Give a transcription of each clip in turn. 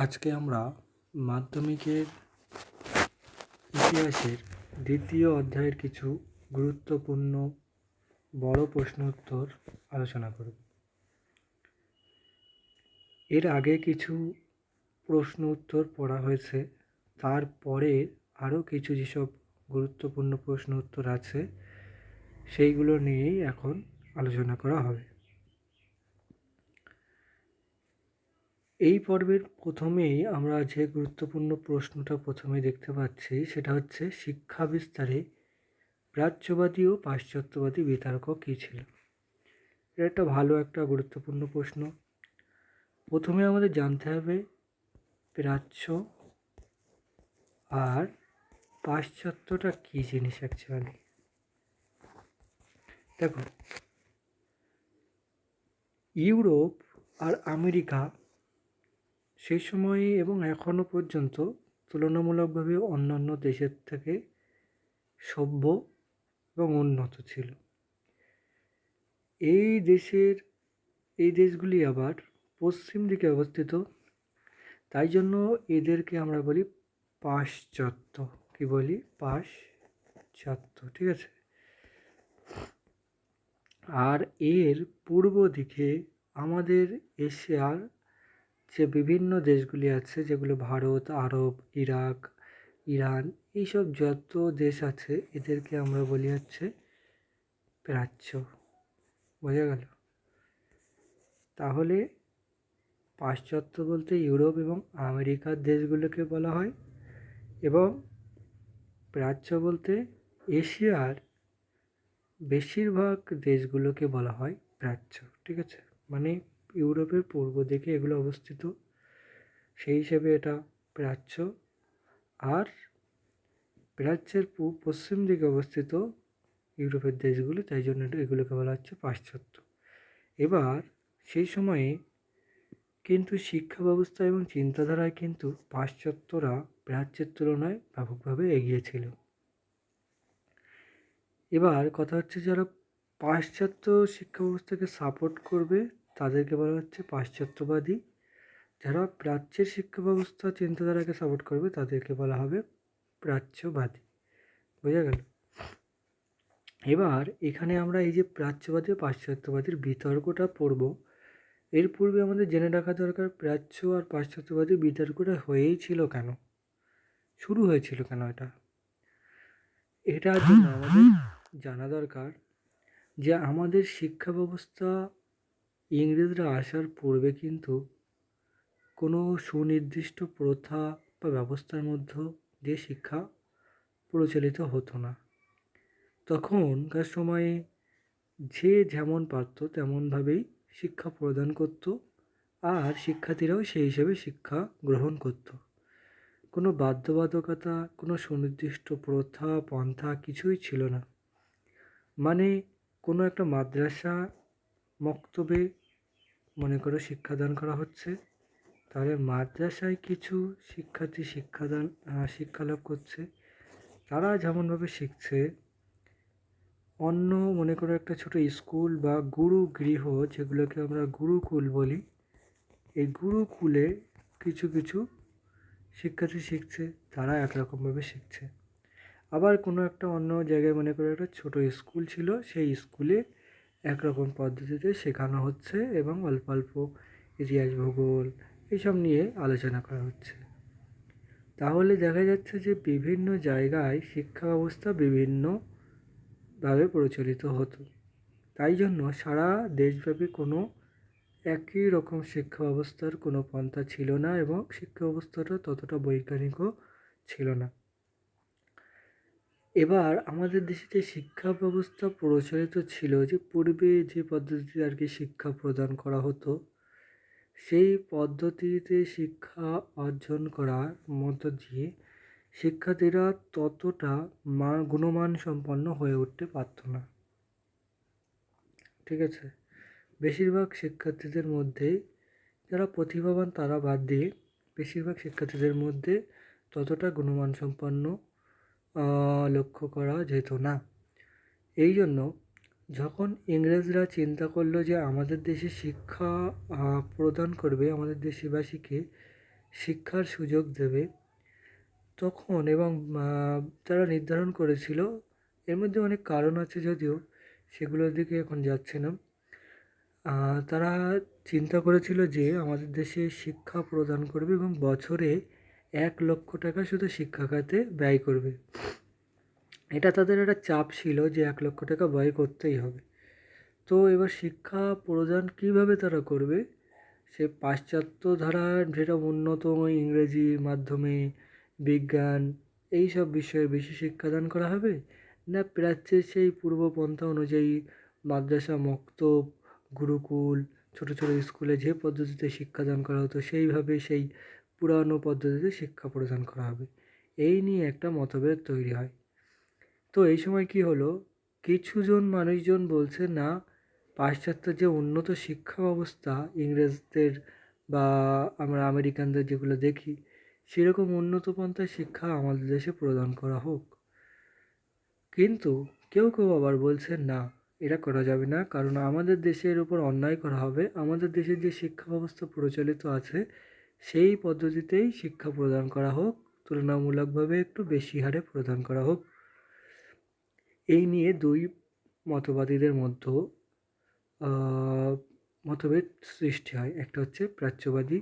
আজকে আমরা মাধ্যমিকের ইতিহাসের দ্বিতীয় অধ্যায়ের কিছু গুরুত্বপূর্ণ বড় প্রশ্ন উত্তর আলোচনা করব। এর আগে কিছু প্রশ্ন উত্তর পড়া হয়েছে, তারপরে আরও কিছু যেসব গুরুত্বপূর্ণ প্রশ্ন উত্তর আছে সেইগুলো নিয়েই এখন আলোচনা করা হবে। এই পর্বের প্রথমেই আমরা যে গুরুত্বপূর্ণ প্রশ্নটা প্রথমে দেখতে পাচ্ছি সেটা হচ্ছে শিক্ষা বিস্তারে প্রাচ্যবাদী ও পাশ্চাত্যবাদী বিতর্ক কী ছিল। এটা একটা ভালো একটা গুরুত্বপূর্ণ প্রশ্ন। প্রথমে আমাদের জানতে হবে প্রাচ্য আর পাশ্চাত্যটা কী জিনিস অ্যাকচুয়ালি। দেখো, ইউরোপ আর আমেরিকা সেই সময়ে এবং এখনও পর্যন্ত তুলনামূলকভাবে অন্যান্য দেশের থেকে সভ্য এবং উন্নত ছিল। এই দেশগুলি আবার পশ্চিম দিকে অবস্থিত, তাই জন্য এদেরকে আমরা বলি পাশ্চাত্য। কি বলি? পাশ্চাত্য, ঠিক আছে। আর এর পূর্ব দিকে আমাদের এশিয়ার যে বিভিন্ন দেশগুলি আছে, যেগুলো ভারত, আরব, ইরাক, ইরান, এইসব যত দেশ আছে এদেরকে আমরা বলি হচ্ছে প্রাচ্য। বোঝা গেল? তাহলে পাশ্চাত্য বলতে ইউরোপ এবং আমেরিকার দেশগুলোকে বলা হয়, এবং প্রাচ্য বলতে এশিয়ার বেশিরভাগ দেশগুলোকে বলা হয় প্রাচ্য, ঠিক আছে। মানে ইউরোপের পূর্ব দিকে এগুলো অবস্থিত, সেই হিসেবে এটা প্রাচ্য। আর প্রাচ্যের পশ্চিম দিকে অবস্থিত ইউরোপের দেশগুলো, তাই জন্য এগুলোকে বলা হচ্ছে পাশ্চাত্য। এবার সেই সময়ে কিন্তু শিক্ষা ব্যবস্থা এবং চিন্তাধারায় কিন্তু পাশ্চাত্যরা প্রাচ্যের তুলনায় ব্যাপকভাবে এগিয়ে ছিল। এবার কথা হচ্ছে, যারা পাশ্চাত্য শিক্ষা ব্যবস্থাকে সাপোর্ট করবে তাদেরকে বলা হচ্ছে পাশ্চাত্যবাদী, যারা প্রাচ্যের শিক্ষা ব্যবস্থা চিন্তাধারাকে সাপোর্ট করবে তাদেরকে বলা হবে প্রাচ্যবাদী। বোঝা গেল? এবার এখানে আমরা এই যে প্রাচ্যবাদী ও পাশ্চাত্যবাদীর বিতর্কটা পড়ব, এর পূর্বে আমাদের জেনে রাখা দরকার প্রাচ্য আর পাশ্চাত্যবাদীর বিতর্কটা হয়েই ছিল কেন, শুরু হয়েছিল কেন। এটার জন্য আমাদের জানা দরকার যে আমাদের শিক্ষা ব্যবস্থা ইংরেজরা আসার পূর্বে কিন্তু কোনো সুনির্দিষ্ট প্রথা বা ব্যবস্থার মধ্যে দিয়ে শিক্ষা প্রচলিত হতো না। তখনকার সময়ে যে যেমন পারত তেমনভাবেই শিক্ষা প্রদান করত, আর শিক্ষার্থীরাও সেই হিসেবে শিক্ষা গ্রহণ করত। কোনো বাধ্যবাধকতা, কোনো সুনির্দিষ্ট প্রথা পন্থা কিছুই ছিল না। মানে কোনো একটা মাদ্রাসা মক্তবে মনে করো শিক্ষাদান করা হচ্ছে, তাহলে মাদ্রাসায় কিছু শিক্ষার্থী শিক্ষালাভ করছে, তারা যেমনভাবে শিখছে, অন্য মনে করো একটা ছোট স্কুল বা গুরুগৃহ, যেগুলোকে আমরা গুরুকুল বলি, এই গুরুকুলে কিছু কিছু শিক্ষার্থী শিখছে, তারা একরকমভাবে শিখছে। আবার কোনো একটা অন্য জায়গায় মনে করো একটা ছোট স্কুল ছিল, সেই স্কুলে একরকম পদ্ধতিতে শেখানো হচ্ছে এবং অল্প অল্প ইতিহাস, ভূগোল এইসব নিয়ে আলোচনা করা হচ্ছে। তাহলে দেখা যাচ্ছে যে বিভিন্ন জায়গায় শিক্ষা ব্যবস্থা বিভিন্নভাবে প্রচলিত হতো। তাই জন্য সারা দেশব্যাপী কোনো একই রকম শিক্ষা ব্যবস্থার কোনো পন্থা ছিল না, এবং শিক্ষা ব্যবস্থাটা ততটা বৈজ্ঞানিকও ছিল না। এবার আমাদের দেশে যে শিক্ষা ব্যবস্থা প্রচলিত ছিল, যে পূর্বে যে পদ্ধতিতে আর কি শিক্ষা প্রদান করা হতো, সেই পদ্ধতিতে শিক্ষা অর্জন করার মধ্য দিয়ে শিক্ষার্থীরা ততটা গুণমান সম্পন্ন হয়ে উঠতে পারত না, ঠিক আছে। বেশিরভাগ শিক্ষার্থীদের মধ্যে যারা প্রতিভাবান তারা বাদ দিয়ে বেশিরভাগ শিক্ষার্থীদের মধ্যে ততটা গুণমান সম্পন্ন লক্ষ্য করা যেত না। এই জন্য যখন ইংরেজরা চিন্তা করলো যে আমাদের দেশে শিক্ষা প্রদান করবে আমাদের দেশবাসীকে, শিক্ষার সুযোগ দেবে তখন, এবং তারা নির্ধারণ করেছিল, এর মধ্যে অনেক কারণ আছে যদিও, সেগুলোর দিকে এখন যাচ্ছে না। তারা চিন্তা করেছিল যে আমাদের দেশে শিক্ষা প্রদান করবে এবং বছরে 1,00,000 টাকা শুধু শিক্ষা খাতে ব্যয় করবে। এটা তাদের একটা চাপ ছিল যে 1,00,000 টাকা ব্যয় করতেই হবে। তো এবার শিক্ষা প্রদান কীভাবে তারা করবে? সে পাশ্চাত্য ধারার যেটা উন্নত ইংরেজি মাধ্যমে, বিজ্ঞান, এই সব বিষয়ে বেশি শিক্ষাদান করা হবে, না প্রাচ্যের সেই পূর্বপন্থা অনুযায়ী মাদ্রাসা, মক্তব, গুরুকুল, ছোটো ছোটো স্কুলে যে পদ্ধতিতে শিক্ষাদান করা হতো সেইভাবে সেই পুরানো পদ্ধতিতে শিক্ষা প্রদান করা হবে? এই নিয়ে একটা মতভেদ তৈরি হয়। তো এই সময় কি হলো, কিছুজন মানুষজন বলছে না, পাশ্চাত্যের যে উন্নত শিক্ষা ব্যবস্থা ইংরেজদের বা আমরা আমেরিকানদের যেগুলো দেখি, সেরকম উন্নত পন্থার শিক্ষা আমাদের দেশে প্রদান করা হোক। কিন্তু কেউ কেউ আবার বলছেন না, এটা করা যাবে না, কারণ আমাদের দেশের উপর অন্যায় করা হবে। আমাদের দেশের যে শিক্ষা ব্যবস্থা প্রচলিত আছে সেই পদ্ধতিতেই শিক্ষা প্রদান করা হোক, তুলনামূলকভাবে একটু বেশি হারে প্রদান করা হোক। এই নিয়ে দুই মতবাদীদের মধ্যে মতভেদ সৃষ্টি হয়। একটা হচ্ছে প্রাচ্যবাদী,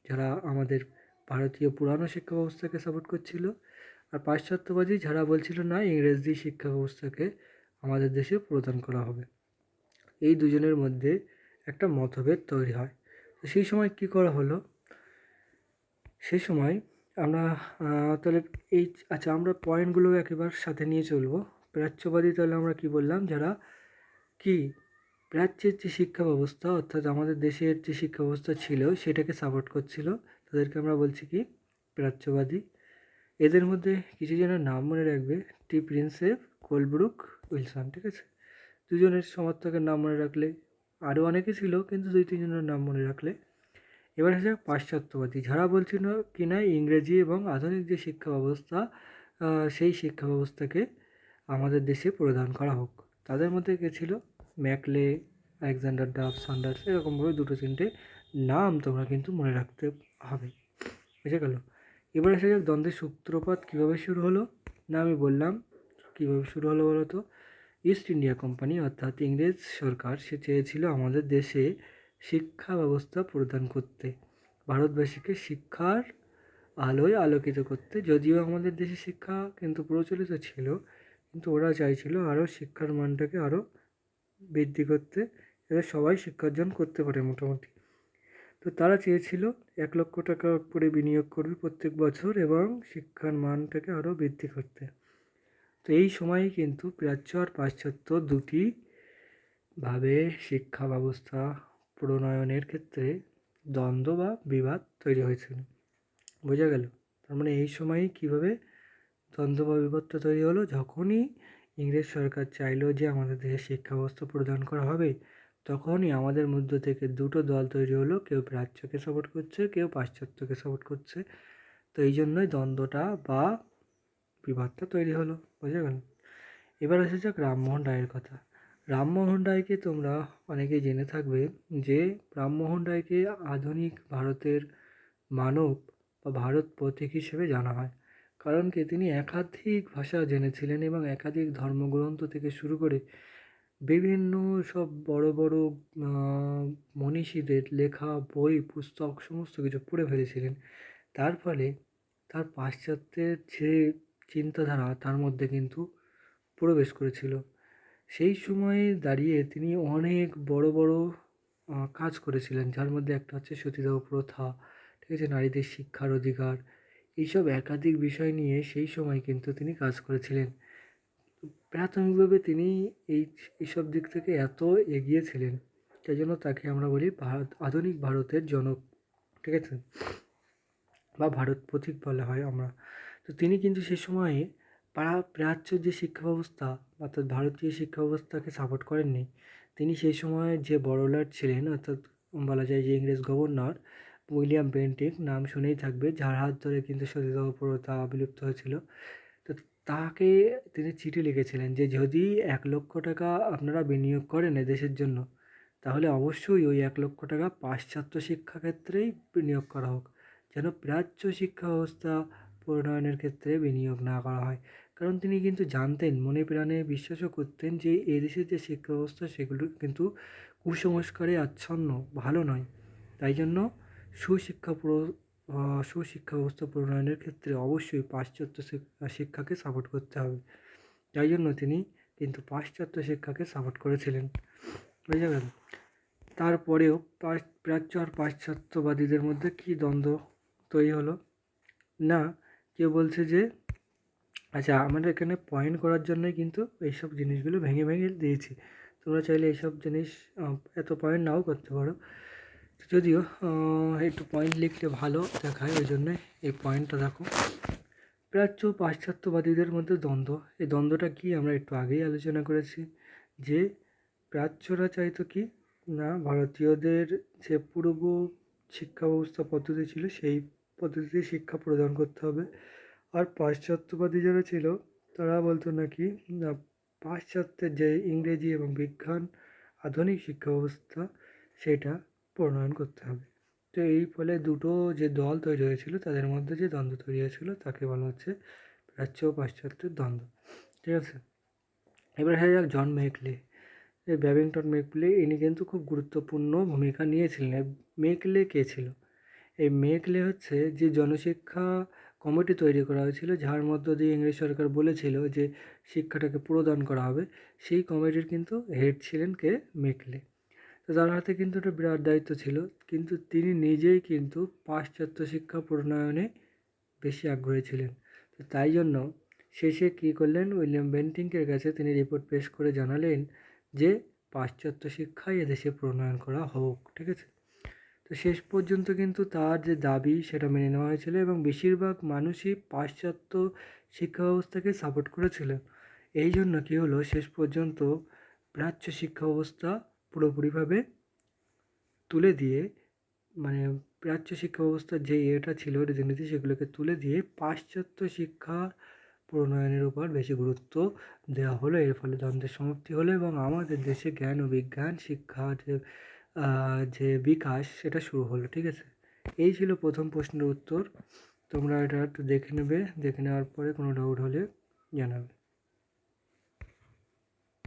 যারা আমাদের ভারতীয় পুরানো শিক্ষা ব্যবস্থাকে সাপোর্ট করছিল, আর পাশ্চাত্যবাদী যারা বলছিল না, ইংরেজি শিক্ষা ব্যবস্থাকে আমাদের দেশে প্রদান করা হবে। এই দুজনের মধ্যে একটা মতভেদ তৈরি হয়। তো সেই সময় কী করা হলো, সেই সময় আমরা তাহলে এই আচ্ছা, আমরা পয়েন্টগুলো একেবারে সাথে নিয়ে চলবো। প্রাচ্যবাদী তাহলে আমরা কি বললাম, যারা কি প্রাচ্যের যে শিক্ষা ব্যবস্থা, অর্থাৎ আমাদের দেশের যে শিক্ষা ব্যবস্থা ছিল সেটাকে সাপোর্ট করছিল, তাদেরকে আমরা বলছি কি প্রাচ্যবাদী। এদের মধ্যে কিছু জনের নাম মনে রাখবে, টি প্রিন্সেপ, কোলব্রুক, উইলসন, ঠিক আছে? দুজনের সমর্থকের নাম মনে রাখলে, আরও অনেকে ছিল কিন্তু 2-3 জনের নাম মনে রাখলে। এবার আসে পাশ্চাত্যবাদী, যারা বলছিল কিনা ইংরেজি এবং আধুনিক যে শিক্ষা ব্যবস্থা, সেই শিক্ষা ব্যবস্থাকে আমাদের দেশে প্রদান করা হোক। তাদের মধ্যে কে ছিল? ম্যাকলে, আলেকজান্ডার ডাফ, সান্ডার্স, এরকমভাবে 2-3টে নাম তোমরা কিন্তু মনে রাখতে হবে। বুঝে গেল? এবার এসে যাক দ্বন্দ্বের সূত্রপাত কীভাবে শুরু হলো। না, আমি বললাম কীভাবে শুরু হলো বলো তো। ইস্ট ইন্ডিয়া কোম্পানি অর্থাৎ ইংরেজ সরকার, সে চেয়েছিল আমাদের দেশে শিক্ষা ব্যবস্থা প্রদান করতে, ভারতবাসীকে শিক্ষার আলোয় আলোকিত করতে। যদিও আমাদের দেশে শিক্ষা কিন্তু প্রচলিত ছিল, কিন্তু ওরা চাইছিল আরও শিক্ষার মানটাকে আরও বৃদ্ধি করতে, যাতে সবাই শিক্ষা অর্জন করতে পারে মোটামুটি। তো তারা চেয়েছিল 1,00,000 টাকা করে বিনিয়োগ করবে প্রত্যেক বছর এবং শিক্ষার মানটাকে আরও বৃদ্ধি করতে। তো এই সময়ই কিন্তু প্রাচ্য আর পাশ্চাত্য দুটি ভাবে শিক্ষা ব্যবস্থা প্রণয়নের ক্ষেত্রে দ্বন্দ্ব বা বিবাদ তৈরি হয়েছিল। বোঝা গেল? তার মানে এই সময়ই কীভাবে দ্বন্দ্ব বা বিবাদটা তৈরি হলো, যখনই ইংরেজ সরকার চাইলো যে আমাদের দেশে শিক্ষা ব্যবস্থা প্রদান করা হবে, তখনই আমাদের মধ্য থেকে দুটো দল তৈরি হলো, কেউ প্রাচ্যকে সাপোর্ট করছে, কেউ পাশ্চাত্যকে সাপোর্ট করছে। তো এই জন্যই দ্বন্দ্বটা বা বিবাদটা তৈরি হলো। বোঝা গেল? এবার আসা যাক রামমোহন রায়ের কথা। রামমোহন রায়কে তোমরা অনেকেই জেনে থাকবে যে রামমোহন রায়কে আধুনিক ভারতের মানব বা ভারত পথিক হিসেবে জানা হয়। কারণ কি, তিনি একাধিক ভাষা জেনেছিলেন এবং একাধিক ধর্মগ্রন্থ থেকে শুরু করে বিভিন্ন সব বড় বড় মনীষীদের লেখা বই, পুস্তক সমস্ত কিছু পড়ে ফেলেছিলেন। তার ফলে তার পাশ্চাত্যের যে চিন্তাধারা তার মধ্যে কিন্তু প্রবেশ করেছিল। সেই সময়ে দাঁড়িয়ে তিনি অনেক বড় বড় কাজ করেছিলেন, যার মধ্যে একটা হচ্ছে সতীদাহ প্রথা, ঠিক আছে, নারীদের শিক্ষার অধিকার, এইসব একাধিক বিষয় নিয়ে সেই সময় কিন্তু তিনি কাজ করেছিলেন। প্রাথমিকভাবে তিনি এইসব দিক থেকে এত এগিয়ে ছিলেন, সেই জন্য তাকে আমরা বলি আধুনিক ভারতের জনক, ঠিক আছে, বা ভারত পথিক বলা হয় আমরা। তো তিনি কিন্তু সে সময়ে প্রাচ্যের যে শিক্ষা ব্যবস্থা অর্থাৎ ভারতীয় শিক্ষা ব্যবস্থাকে সাপোর্ট করেননি। তিনি সেই সময়ে যে বড়লাট ছিলেন, অর্থাৎ বলা যায় যে ইংরেজ গভর্নর উইলিয়াম বেন্টিক, নাম শুনেই থাকবে, যার হাত ধরে কিন্তু সতীদাহ প্রথা বিলুপ্ত হয়েছিল। তো তাকে তিনি চিঠি লিখেছিলেন যে যদি 1,00,000 টাকা আপনারা বিনিয়োগ করেন এদেশের জন্য, তাহলে অবশ্যই ওই 1,00,000 টাকা পাশ্চাত্য শিক্ষাক্ষেত্রেই বিনিয়োগ করা হোক, যেন প্রাচ্য শিক্ষা ব্যবস্থা প্রণয়নের ক্ষেত্রে বিনিয়োগ না করা হয়। কারণ তিনি কিন্তু জানতেন, মনে প্রাণে বিশ্বাসও করতেন যে এদেশের যে শিক্ষা ব্যবস্থা সেগুলো কিন্তু কুসংস্কারে আচ্ছন্ন, ভালো নয়। তাই জন্য সুশিক্ষা প্র সুশিক্ষা ব্যবস্থা প্রণয়নের ক্ষেত্রে অবশ্যই পাশ্চাত্য শিক্ষাকে সাপোর্ট করতে হবে। তাই জন্য তিনি কিন্তু পাশ্চাত্য শিক্ষাকে সাপোর্ট করেছিলেন। বুঝে গেল? তারপরেও প্রাচ্য আর পাশ্চাত্যবাদীদের মধ্যে কী দ্বন্দ্ব তৈরি হলো? না, কেউ বলছে যে আচ্ছা, আমাদের এখানে পয়েন্ট করার জন্যই কিন্তু এইসব জিনিসগুলো ভেঙে ভেঙে দিয়েছি। তোমরা চাইলে এইসব জিনিস এত পয়েন্ট নাও করতে পারো। যদিও একটু পয়েন্ট লিখলে ভালো দেখায়, ওই জন্যে এই পয়েন্টটা দেখো। প্রাচ্য ও পাশ্চাত্যবাদীদের মধ্যে দ্বন্দ্ব, এই দ্বন্দ্বটা কি আমরা একটু আগেই আলোচনা করেছি যে প্রাচ্যরা চাইতো কি না, ভারতীয়দের যে পূর্ব শিক্ষা ব্যবস্থা পদ্ধতি ছিল সেই পদ্ধতিতে শিক্ষা প্রদান করতে হবে। আর পাশ্চাত্যবাদী যারা ছিল তারা বলতো নাকি না, পাশ্চাত্যের যে ইংরেজি এবং বিজ্ঞান আধুনিক শিক্ষা ব্যবস্থা সেটা প্রণয়ন করতে হবে। তো এই ফলে দুটো যে দল তৈরি হয়েছিল তাদের মধ্যে যে দ্বন্দ্ব তৈরি হয়েছিল তাকে বলা হচ্ছে প্রাচ্য ও পাশ্চাত্যের দ্বন্দ্ব। ঠিক আছে, এবার হয়ে যাক জন মেকলে। এই ব্যাবিংটন মেকলে ইনি কিন্তু খুব গুরুত্বপূর্ণ ভূমিকা নিয়েছিলেন। মেকলে কে ছিল? এই মেকলে হচ্ছে যে জনশিক্ষা কমিটি তৈরি করা হয়েছিল, যার মধ্য দিয়ে ইংরেজ সরকার বলেছিল যে শিক্ষাটাকে প্রদান করা হবে, সেই কমিটির কিন্তু হেড ছিলেন কে? মেকলে। তো তার হাতে কিন্তু একটা বিরাট দায়িত্ব ছিল, কিন্তু তিনি নিজেই কিন্তু পাশ্চাত্য শিক্ষা প্রণয়নে বেশি আগ্রহী ছিলেন। তো তাই জন্য শেষে কী করলেন, উইলিয়াম বেন্টিংকের কাছে তিনি রিপোর্ট পেশ করে জানালেন যে পাশ্চাত্য শিক্ষাই এদেশে প্রণয়ন করা হোক। ঠিক আছে, তো শেষ পর্যন্ত কিন্তু তার যে দাবি সেটা মেনে নেওয়া হয়েছিল এবং বেশিরভাগ মানুষই পাশ্চাত্য শিক্ষা ব্যবস্থাকে সাপোর্ট করেছিলেন। এই জন্য কী হলো, শেষ পর্যন্ত প্রাচ্য শিক্ষা ব্যবস্থা পুরোপুরিভাবে তুলে দিয়ে, মানে প্রাচ্য শিক্ষা ব্যবস্থার যে এটা ছিল রীতিনীতি সেগুলোকে তুলে দিয়ে পাশ্চাত্য শিক্ষা প্রণয়নের উপর বেশি গুরুত্ব দেওয়া হলো। এর ফলে দ্বন্দ্বের সমাপ্তি হলো এবং আমাদের দেশে জ্ঞান ও বিজ্ঞান শিক্ষার যে বিকাশ সেটা শুরু হলো। ঠিক আছে, এই ছিল প্রথম প্রশ্নের উত্তর। তোমরা এটা একটু দেখে নেবে, দেখে নেওয়ার পরে কোনো ডাউট হলে জানাবে।